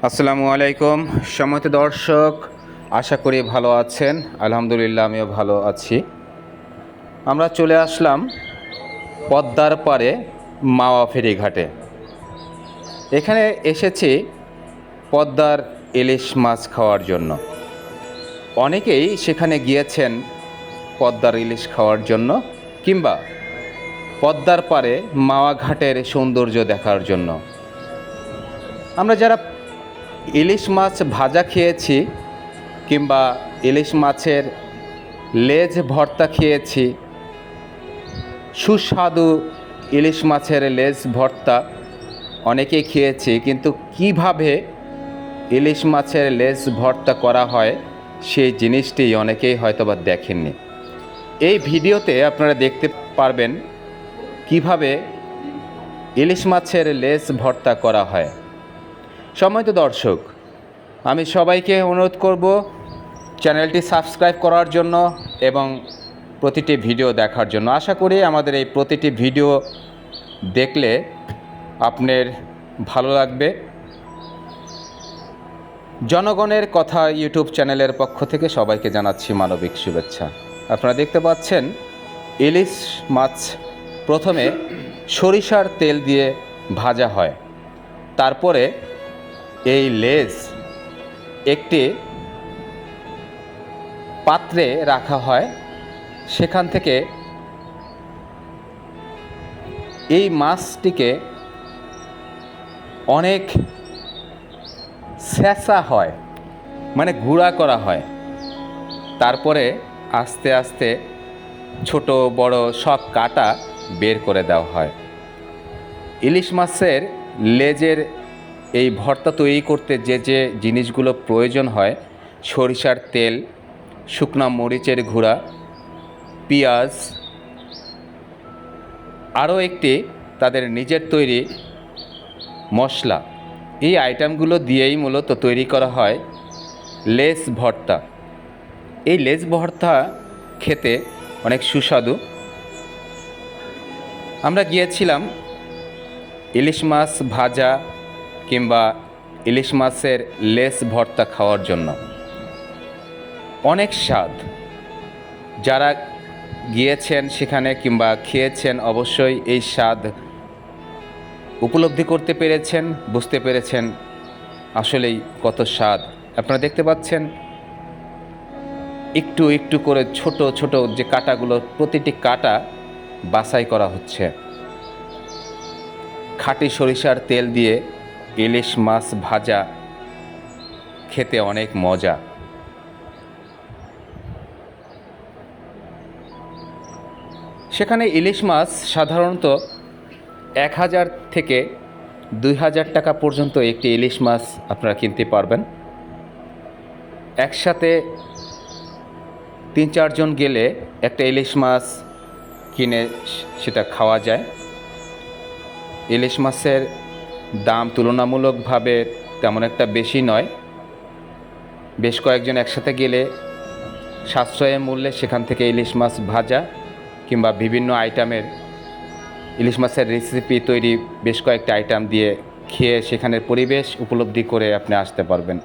আসসালামু আলাইকুম সম্মানিত দর্শক, আশা করি ভালো আছেন। আলহামদুলিল্লাহ, আমিও ভালো আছি। আমরা চলে আসলাম পদ্মার পাড়ে মাওয়া ফেরিঘাটে। এখানে এসেছি পদ্মার ইলিশ মাছ খাওয়ার জন্য। অনেকেই সেখানে গিয়েছেন পদ্মার ইলিশ খাওয়ার জন্য, কিংবা পদ্মার পাড়ে মাওয়া ঘাটের সৌন্দর্য দেখার জন্য। আমরা যারা ইলিশ মাছ ভাজা খেয়েছি কিংবা ইলিশ মাছের লেজ ভর্তা খেয়েছি, সুস্বাদু ইলিশ মাছের লেজ ভর্তা অনেকেই খেয়েছি, কিন্তু কিভাবে ইলিশ মাছের লেজ ভর্তা করা হয় সেই জিনিসটি অনেকেই হয়তোবা দেখেননি। এই ভিডিওতে আপনারা দেখতে পারবেন কিভাবে ইলিশ মাছের লেজ ভর্তা করা হয়। সম্মানিত দর্শক, আমি সবাইকে অনুরোধ করব চ্যানেলটি সাবস্ক্রাইব করার জন্য এবং প্রতিটি ভিডিও দেখার জন্য। আশা করি আমাদের এই প্রতিটি ভিডিও দেখলে আপনার ভালো লাগবে। জনগণের কথা ইউটিউব চ্যানেলের পক্ষ থেকে সবাইকে জানাচ্ছি মানবিক শুভেচ্ছা। আপনারা দেখতে পাচ্ছেন ইলিশ মাছ প্রথমে সরিষার তেল দিয়ে ভাজা হয়, তারপরে এই লেজ একটি পাত্রে রাখা হয়। সেখান থেকে এই মাছটিকে অনেক স্যাঁচা হয়, মানে গুঁড়া করা হয়। তারপরে আস্তে আস্তে ছোট বড় সব কাটা বের করে দেওয়া হয়। ইলিশ মাছের লেজের এই ভর্তা তৈরি করতে যে যে জিনিসগুলো প্রয়োজন হয়, সরিষার তেল, শুকনা মরিচের গুঁড়া, পেঁয়াজ, আরও একটি তাদের নিজের তৈরি মশলা, এই আইটেমগুলো দিয়েই মূলত তৈরি করা হয় লেজ ভর্তা। এই লেজ ভর্তা খেতে অনেক সুস্বাদু। আমরা গিয়েছিলাম ইলিশ মাছ ভাজা কিংবা ইলিশ মাছের লেজ ভর্তা খাওয়ার জন্য। অনেক স্বাদ। যারা গিয়েছেন সেখানে কিংবা খেয়েছেন অবশ্যই এই স্বাদ উপলব্ধি করতে পেরেছেন, বুঝতে পেরেছেন আসলেই কত স্বাদ। আপনারা দেখতে পাচ্ছেন একটু একটু করে ছোট ছোট যে কাটাগুলো, প্রতিটি কাটা বাছাই করা হচ্ছে। খাঁটি সরিষার তেল দিয়ে ইলিশ মাছ ভাজা খেতে অনেক মজা। সেখানে ইলিশ মাছ সাধারণত 1000 থেকে 2000 টাকা পর্যন্ত একটি ইলিশ মাছ আপনারা কিনতে পারবেন। একসাথে 3-4 জন গেলে একটা ইলিশ মাছ কিনে সেটা খাওয়া যায়। ইলিশ মাছের দাম তুলনামূলকভাবে তেমন একটা বেশি নয়। বেশ কয়েকজন একসাথে গেলে সাশ্রয়ের মূল্যে সেখান থেকে ইলিশ মাছ ভাজা কিংবা বিভিন্ন আইটেমের ইলিশ মাছের রেসিপি তৈরি বেশ কয়েকটা আইটেম দিয়ে খেয়ে সেখানের পরিবেশ উপলব্ধি করে আপনি আসতে পারবেন।